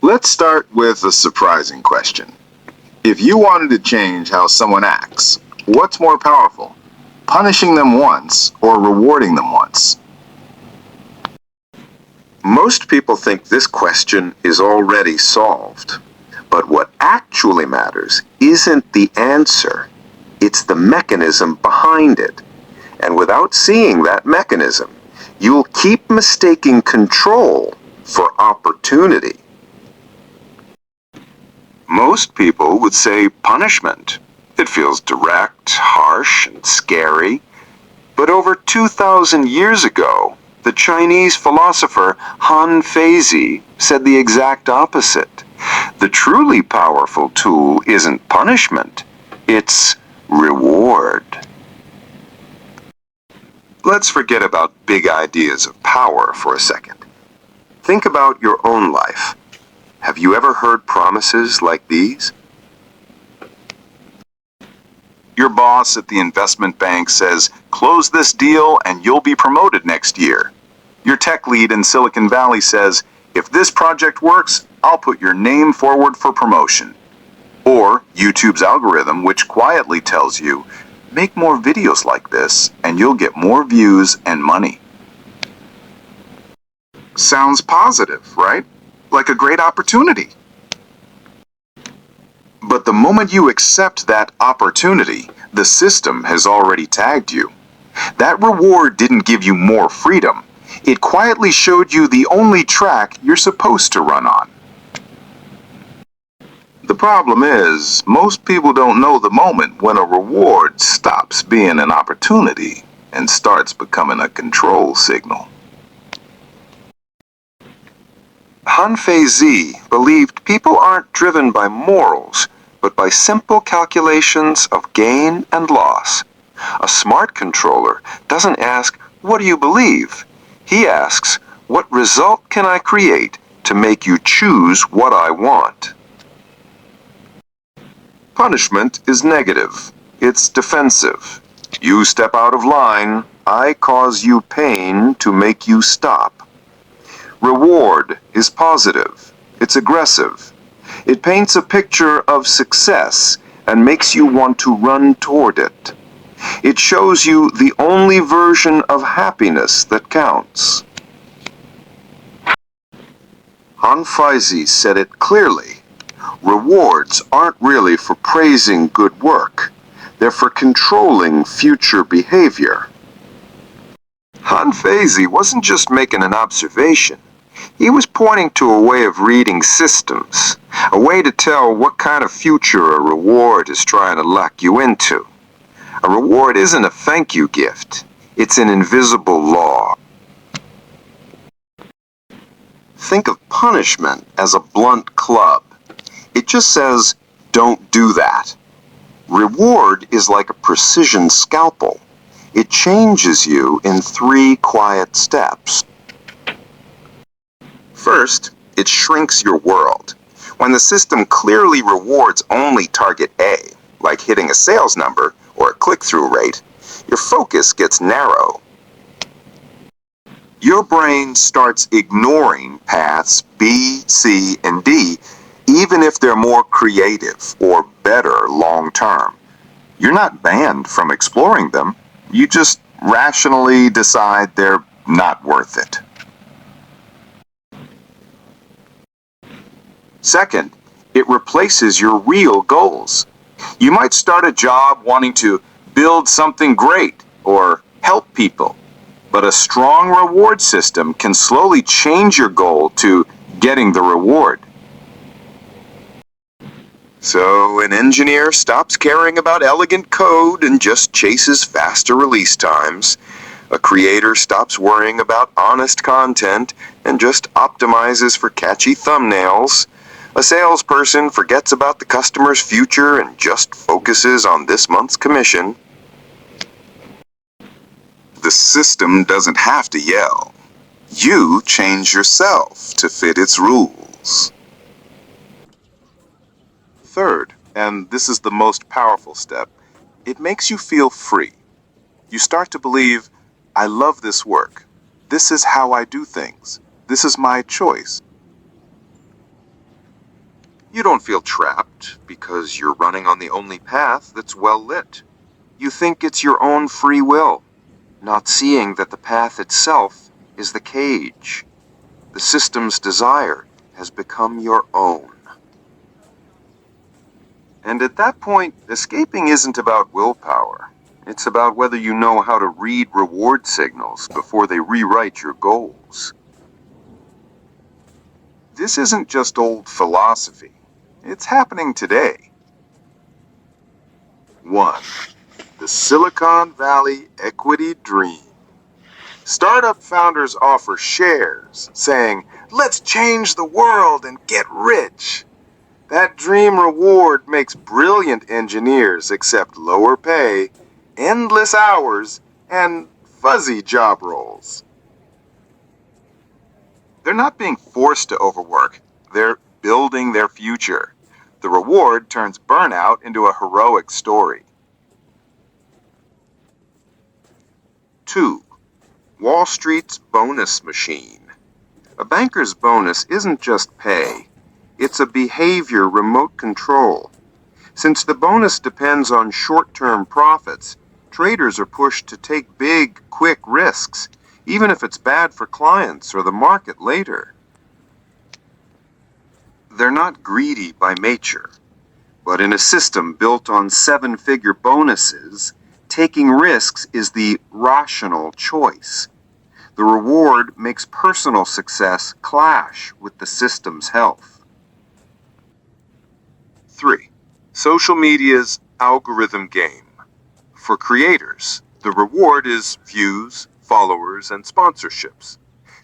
Let's start with a surprising question. If you wanted to change how someone acts, what's more powerful? Punishing them once or rewarding them once? Most people think this question is already solved. But what actually matters isn't the answer, it's the mechanism behind it. And without seeing that mechanism, you'll keep mistaking control for opportunity. Most people would say punishment. It feels direct, harsh, and scary. But over 2,000 years ago, the Chinese philosopher Han Feizi said the exact opposite. The truly powerful tool isn't punishment, it's reward. Let's forget about big ideas of power for a second. Think about your own life. Have you ever heard promises like these? Your boss at the investment bank says, "Close this deal and you'll be promoted next year." Your tech lead in Silicon Valley says, "If this project works, I'll put your name forward for promotion." Or YouTube's algorithm, which quietly tells you, "Make more videos like this and you'll get more views and money." Sounds positive, right? Like a great opportunity. But the moment you accept that opportunity, the system has already tagged you. That reward didn't give you more freedom. It quietly showed you the only track you're supposed to run on. The problem is, most people don't know the moment when a reward stops being an opportunity and starts becoming a control signal. Han Feizi believed people aren't driven by morals, but by simple calculations of gain and loss. A smart controller doesn't ask, "What do you believe?" He asks, "What result can I create to make you choose what I want?" Punishment is negative. It's defensive. You step out of line, I cause you pain to make you stop. Reward is positive. It's aggressive. It paints a picture of success and makes you want to run toward it. It shows you the only version of happiness that counts. Han Feizi said it clearly. Rewards aren't really for praising good work. They're for controlling future behavior. Han Feizi wasn't just making an observation. He was pointing to a way of reading systems, a way to tell what kind of future a reward is trying to lock you into. A reward isn't a thank you gift. It's an invisible law. Think of punishment as a blunt club. It just says, "Don't do that." Reward is like a precision scalpel. It changes you in 3 quiet steps. First, it shrinks your world. When the system clearly rewards only target A, like hitting a sales number or a click-through rate, your focus gets narrow. Your brain starts ignoring paths B, C, and D, even if they're more creative or better long-term. You're not banned from exploring them. You just rationally decide they're not worth it. Second, it replaces your real goals. You might start a job wanting to build something great or help people, but a strong reward system can slowly change your goal to getting the reward. So an engineer stops caring about elegant code and just chases faster release times. A creator stops worrying about honest content and just optimizes for catchy thumbnails. A salesperson forgets about the customer's future and just focuses on this month's commission. The system doesn't have to yell. You change yourself to fit its rules. Third, and this is the most powerful step, it makes you feel free. You start to believe, "I love this work. This is how I do things. This is my choice." You don't feel trapped because you're running on the only path that's well lit. You think it's your own free will, not seeing that the path itself is the cage. The system's desire has become your own. And at that point, escaping isn't about willpower. It's about whether you know how to read reward signals before they rewrite your goals. This isn't just old philosophy. It's happening today. 1. The Silicon Valley Equity Dream. Startup founders offer shares, saying, "Let's change the world and get rich." That dream reward makes brilliant engineers accept lower pay, endless hours, and fuzzy job roles. They're not being forced to overwork. They're building their future. The reward turns burnout into a heroic story. 2. Wall Street's bonus machine. A banker's bonus isn't just pay. It's a behavior remote control. Since the bonus depends on short-term profits, traders are pushed to take big, quick risks, even if it's bad for clients or the market later. They're not greedy by nature, but in a system built on seven-figure bonuses, taking risks is the rational choice. The reward makes personal success clash with the system's health. 3. Social media's algorithm game. For creators, the reward is views, followers, and sponsorships.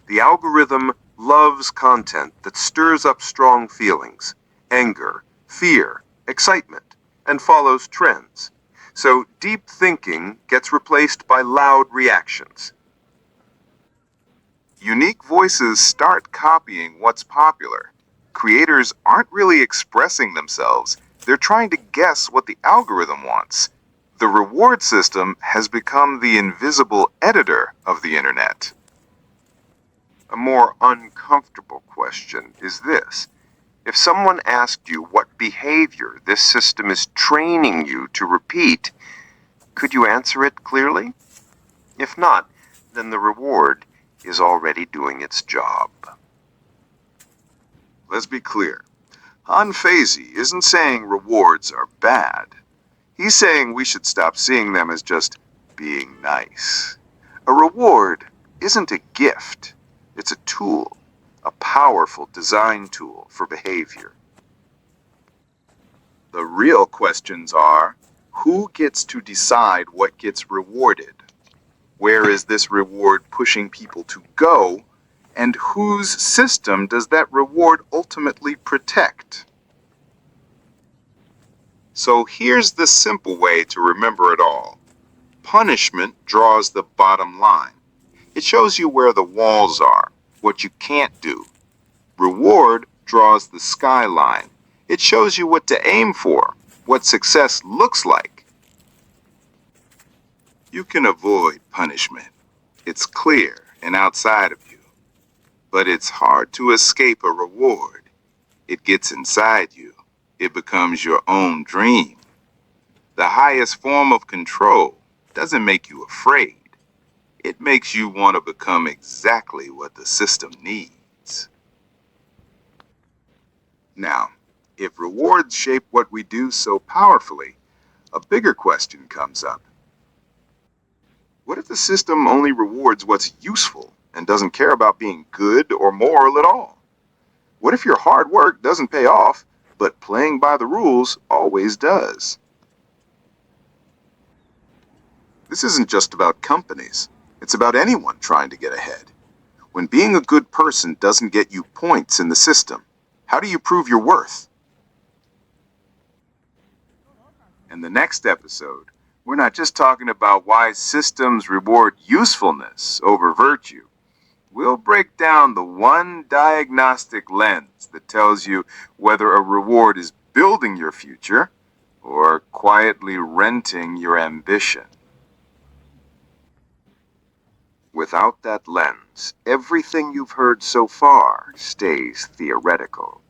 The algorithm loves content that stirs up strong feelings, anger, fear, excitement, and follows trends. So deep thinking gets replaced by loud reactions. Unique voices start copying what's popular. Creators aren't really expressing themselves. They're trying to guess what the algorithm wants. The reward system has become the invisible editor of the internet. A more uncomfortable question is this. If someone asked you what behavior this system is training you to repeat, could you answer it clearly? If not, then the reward is already doing its job. Let's be clear. Han Feizi isn't saying rewards are bad. He's saying we should stop seeing them as just being nice. A reward isn't a gift. It's a tool, a powerful design tool for behavior. The real questions are, who gets to decide what gets rewarded? Where is this reward pushing people to go? And whose system does that reward ultimately protect? So here's the simple way to remember it all. Punishment draws the bottom line. It shows you where the walls are, what you can't do. Reward draws the skyline. It shows you what to aim for, what success looks like. You can avoid punishment. It's clear and outside of you. But it's hard to escape a reward. It gets inside you. It becomes your own dream. The highest form of control doesn't make you afraid. It makes you want to become exactly what the system needs. Now, if rewards shape what we do so powerfully, a bigger question comes up. What if the system only rewards what's useful and doesn't care about being good or moral at all? What if your hard work doesn't pay off, but playing by the rules always does? This isn't just about companies. It's about anyone trying to get ahead. When being a good person doesn't get you points in the system, how do you prove your worth? In the next episode, we're not just talking about why systems reward usefulness over virtue. We'll break down the one diagnostic lens that tells you whether a reward is building your future or quietly renting your ambition. Without that lens, everything you've heard so far stays theoretical.